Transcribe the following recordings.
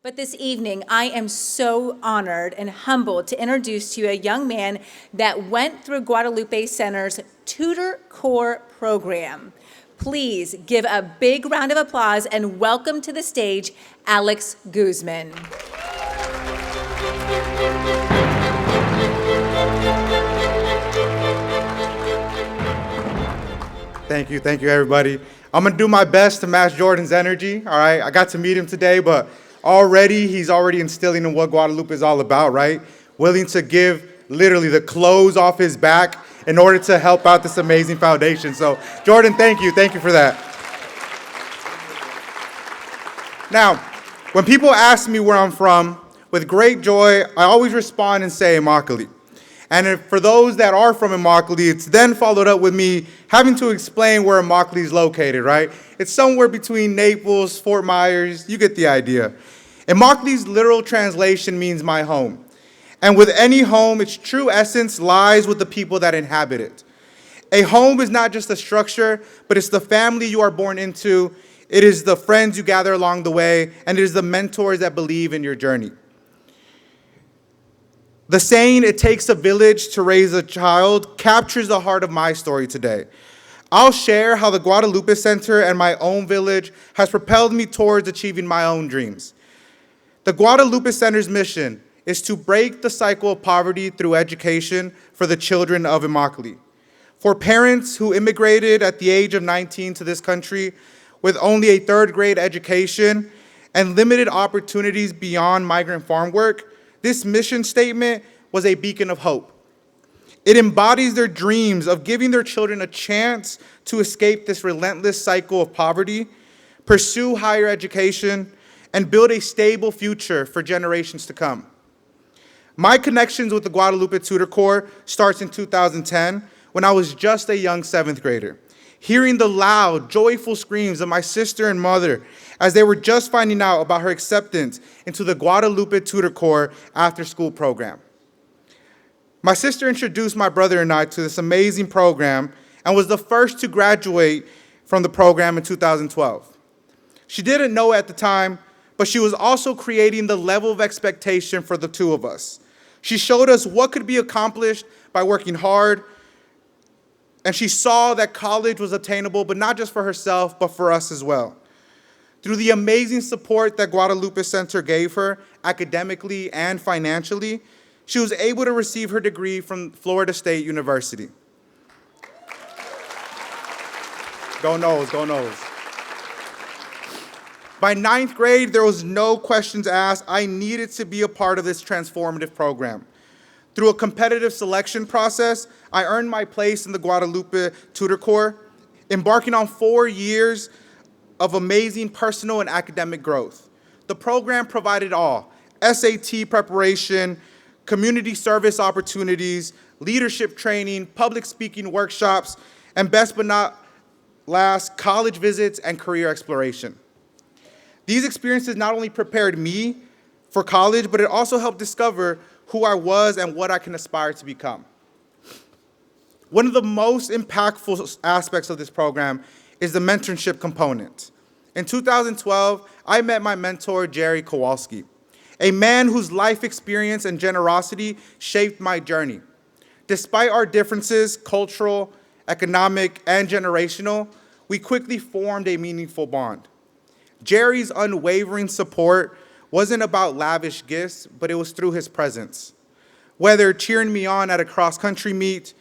But this evening, I am so honored and humbled to introduce to you a young man that went through Guadalupe Center's Tutor Corps program. Please give a big round of applause and welcome to the stage, Alex Guzman. Thank you, everybody. I'm gonna do my best to match Jordan's energy, all right? I got to meet him today, but he's already instilling in what Guadalupe is all about, right? Willing to give literally the clothes off his back in order to help out this amazing foundation. So, Jordan, thank you for that. Now, when people ask me where I'm from, with great joy, I always respond and say Immokalee. And for those that are from Immokalee, it's then followed up with me having to explain where Immokalee is located, right? It's somewhere between Naples, Fort Myers, you get the idea. Immokalee's literal translation means my home. And with any home, its true essence lies with the people that inhabit it. A home is not just a structure, but it's the family you are born into, it is the friends you gather along the way, and it is the mentors that believe in your journey. The saying, "It takes a village to raise a child," captures the heart of my story today. I'll share how the Guadalupe Center and my own village has propelled me towards achieving my own dreams. The Guadalupe Center's mission is to break the cycle of poverty through education for the children of Immokalee. For parents who immigrated at the age of 19 to this country with only a third grade education and limited opportunities beyond migrant farm work, this mission statement was a beacon of hope. It embodies their dreams of giving their children a chance to escape this relentless cycle of poverty, pursue higher education, and build a stable future for generations to come. My connections with the Guadalupe Tutor Corps starts in 2010 when I was just a young 7th grader, hearing the loud, joyful screams of my sister and mother as they were just finding out about her acceptance into the Guadalupe Tutor Corps after-school program. My sister introduced my brother and I to this amazing program and was the first to graduate from the program in 2012. She didn't know at the time, but she was also creating the level of expectation for the two of us. She showed us what could be accomplished by working hard, and she saw that college was attainable, but not just for herself, but for us as well. Through the amazing support that Guadalupe Center gave her, academically and financially, she was able to receive her degree from Florida State University. Go Noles, go Noles. By 9th grade, there was no questions asked. I needed to be a part of this transformative program. Through a competitive selection process, I earned my place in the Guadalupe Tutor Corps, embarking on 4 years of amazing personal and academic growth. The program provided all: SAT preparation, community service opportunities, leadership training, public speaking workshops, and best but not last, college visits and career exploration. These experiences not only prepared me for college, but it also helped discover who I was and what I can aspire to become. One of the most impactful aspects of this program is the mentorship component. In 2012, I met my mentor, Jerry Kowalski, a man whose life experience and generosity shaped my journey. Despite our differences, cultural, economic, and generational, we quickly formed a meaningful bond. Jerry's unwavering support wasn't about lavish gifts, but it was through his presence. Whether cheering me on at a cross-country meet,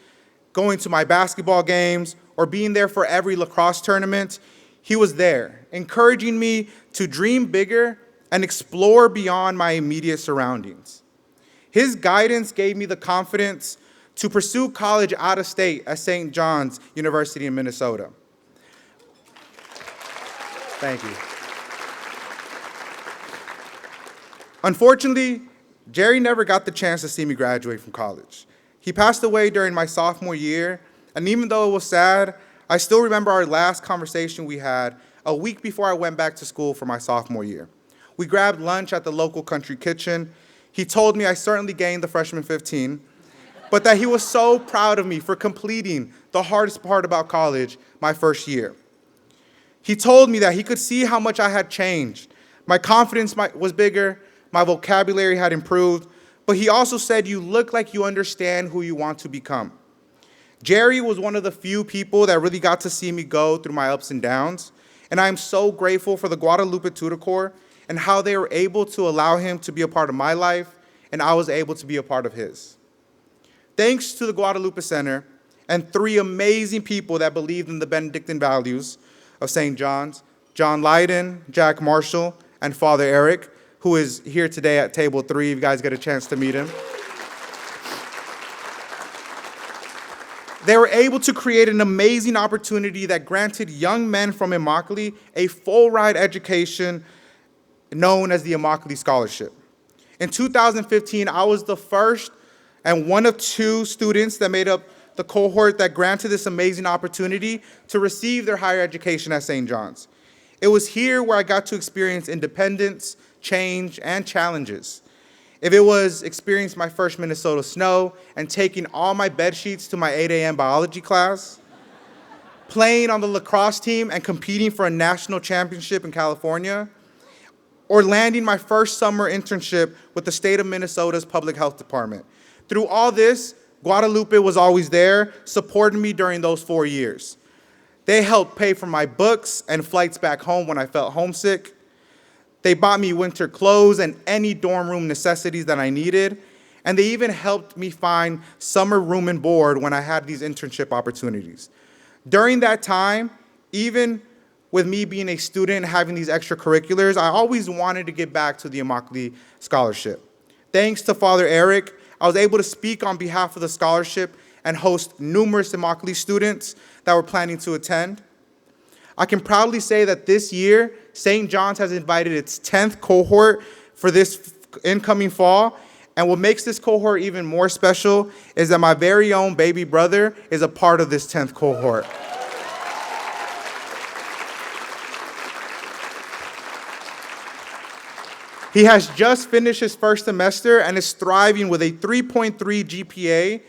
going to my basketball games, or being there for every lacrosse tournament, he was there, encouraging me to dream bigger and explore beyond my immediate surroundings. His guidance gave me the confidence to pursue college out of state at St. John's University in Minnesota. Thank you. Unfortunately, Jerry never got the chance to see me graduate from college. He passed away during my sophomore year, and even though it was sad, I still remember our last conversation we had a week before I went back to school for my sophomore year. We grabbed lunch at the local country kitchen. He told me I certainly gained the freshman 15, but that he was so proud of me for completing the hardest part about college, my first year. He told me that he could see how much I had changed, My confidence was bigger, my vocabulary had improved, but he also said, "You look like you understand who you want to become." Jerry was one of the few people that really got to see me go through my ups and downs, and I am so grateful for the Guadalupe Tutor Corps and how they were able to allow him to be a part of my life, and I was able to be a part of his. Thanks to the Guadalupe Center and 3 amazing people that believed in the Benedictine values of St. John's, John Lydon, Jack Marshall, and Father Eric, who is here today at table 3, if you guys get a chance to meet him. They were able to create an amazing opportunity that granted young men from Immokalee a full-ride education known as the Immokalee Scholarship. In 2015, I was the first and one of 2 students that made up the cohort that granted this amazing opportunity to receive their higher education at St. John's. It was here where I got to experience independence, change, and challenges. If it was experience my first Minnesota snow and taking all my bed sheets to my 8 a.m. biology class, playing on the lacrosse team and competing for a national championship in California, or landing my first summer internship with the state of Minnesota's public health department. Through all this, Guadalupe was always there, supporting me during those 4 years. They helped pay for my books and flights back home when I felt homesick. They bought me winter clothes and any dorm room necessities that I needed. And they even helped me find summer room and board when I had these internship opportunities. During that time, even with me being a student and having these extracurriculars, I always wanted to give back to the Immokalee Scholarship. Thanks to Father Eric, I was able to speak on behalf of the scholarship and host numerous Immokalee students that were planning to attend. I can proudly say that this year, St. John's has invited its 10th cohort for this incoming fall, and what makes this cohort even more special is that my very own baby brother is a part of this 10th cohort. He has just finished his first semester and is thriving with a 3.3 GPA.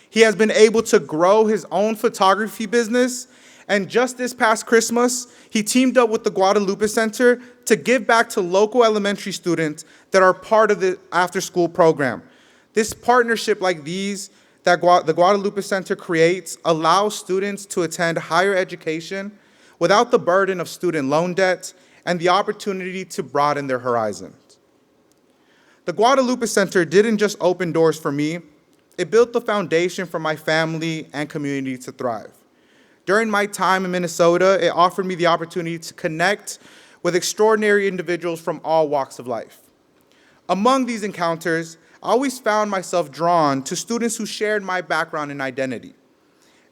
He has been able to grow his own photography business, and just this past Christmas, he teamed up with the Guadalupe Center to give back to local elementary students that are part of the after-school program. This partnership like these that the Guadalupe Center creates allows students to attend higher education without the burden of student loan debt and the opportunity to broaden their horizons. The Guadalupe Center didn't just open doors for me, it built the foundation for my family and community to thrive. During my time in Minnesota, it offered me the opportunity to connect with extraordinary individuals from all walks of life. Among these encounters, I always found myself drawn to students who shared my background and identity,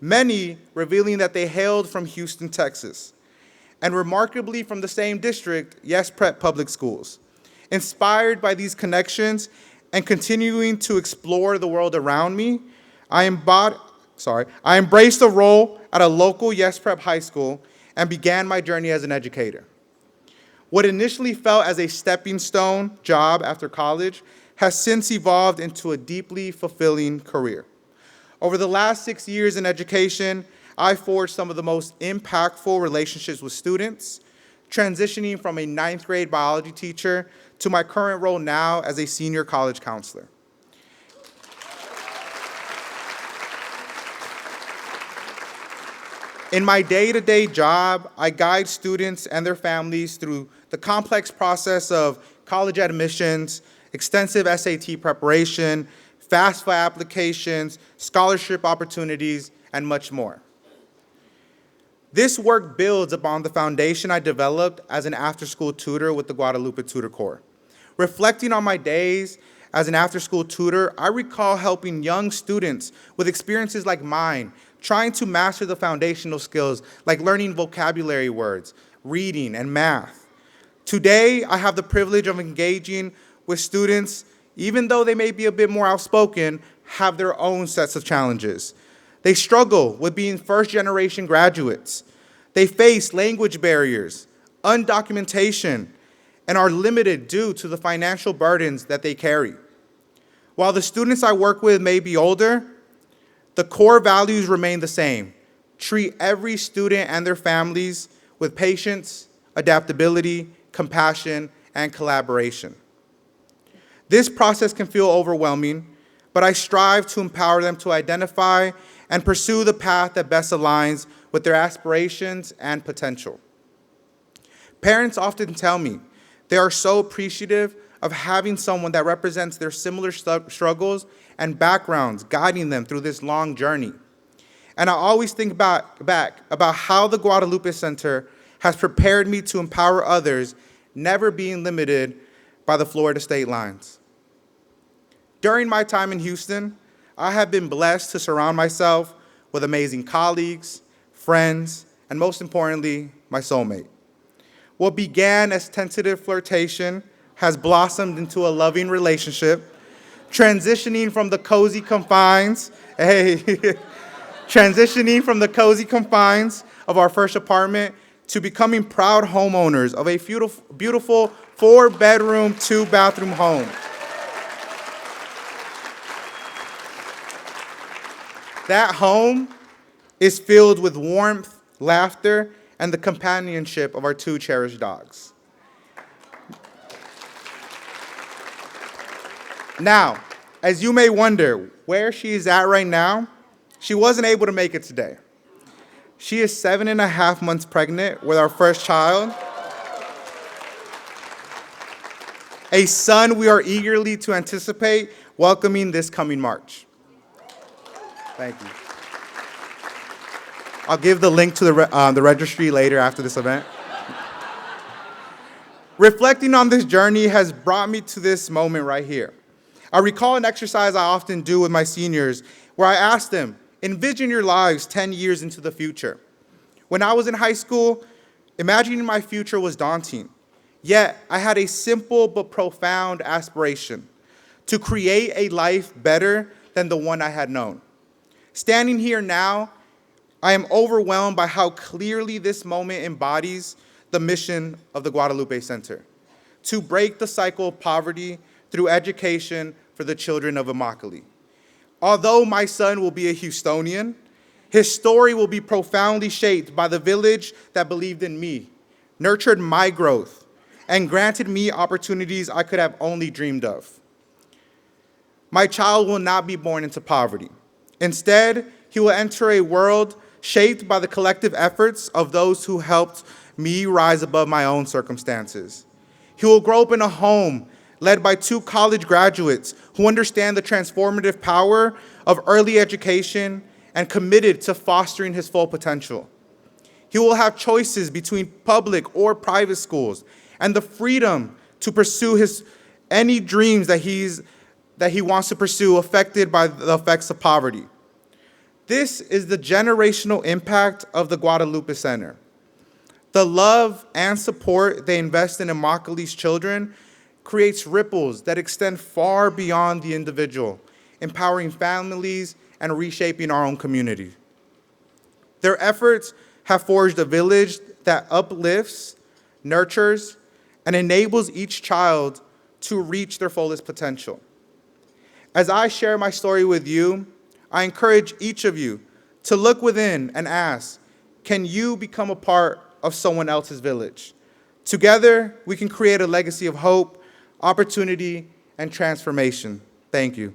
many revealing that they hailed from Houston, Texas, and remarkably from the same district, Yes Prep Public Schools. Inspired by these connections and continuing to explore the world around me, I embraced a role at a local Yes Prep high school and began my journey as an educator. What initially felt as a stepping stone job after college has since evolved into a deeply fulfilling career. Over the last 6 years in education, I forged some of the most impactful relationships with students, transitioning from a 9th grade biology teacher to my current role now as a senior college counselor. In my day-to-day job, I guide students and their families through the complex process of college admissions, extensive SAT preparation, FAFSA applications, scholarship opportunities, and much more. This work builds upon the foundation I developed as an after-school tutor with the Guadalupe Tutor Corps. Reflecting on my days as an after-school tutor, I recall helping young students with experiences like mine, trying to master the foundational skills like learning vocabulary words, reading, and math. Today, I have the privilege of engaging with students, even though they may be a bit more outspoken, have their own sets of challenges. They struggle with being first-generation graduates. They face language barriers, undocumentation, and are limited due to the financial burdens that they carry. While the students I work with may be older, the core values remain the same. Treat every student and their families with patience, adaptability, compassion, and collaboration. This process can feel overwhelming, but I strive to empower them to identify and pursue the path that best aligns with their aspirations and potential. Parents often tell me they are so appreciative of having someone that represents their similar struggles and backgrounds guiding them through this long journey. And I always think back about how the Guadalupe Center has prepared me to empower others, never being limited by the Florida state lines. During my time in Houston, I have been blessed to surround myself with amazing colleagues, friends, and most importantly, my soulmate. What began as tentative flirtation has blossomed into a loving relationship, transitioning from the cozy confines of our first apartment to becoming proud homeowners of a beautiful 4-bedroom, 2-bathroom home. That home is filled with warmth, laughter, and the companionship of our 2 cherished dogs. Now, as you may wonder where she is at right now, she wasn't able to make it today. She is 7.5 months pregnant with our first child, a son we are eagerly to anticipate welcoming this coming March. Thank you. I'll give the link to the registry later after this event. Reflecting on this journey has brought me to this moment right here. I recall an exercise I often do with my seniors where I ask them, envision your lives 10 years into the future. When I was in high school, imagining my future was daunting. Yet, I had a simple but profound aspiration to create a life better than the one I had known. Standing here now, I am overwhelmed by how clearly this moment embodies the mission of the Guadalupe Center: to break the cycle of poverty through education for the children of Immokalee. Although my son will be a Houstonian, his story will be profoundly shaped by the village that believed in me, nurtured my growth, and granted me opportunities I could have only dreamed of. My child will not be born into poverty. Instead, he will enter a world shaped by the collective efforts of those who helped me rise above my own circumstances. He will grow up in a home led by 2 college graduates who understand the transformative power of early education and committed to fostering his full potential. He will have choices between public or private schools and the freedom to pursue any dreams that he wants to pursue affected by the effects of poverty. This is the generational impact of the Guadalupe Center. The love and support they invest in Immokalee's children creates ripples that extend far beyond the individual, empowering families and reshaping our own community. Their efforts have forged a village that uplifts, nurtures, and enables each child to reach their fullest potential. As I share my story with you, I encourage each of you to look within and ask, can you become a part of someone else's village? Together, we can create a legacy of hope, opportunity, and transformation. Thank you.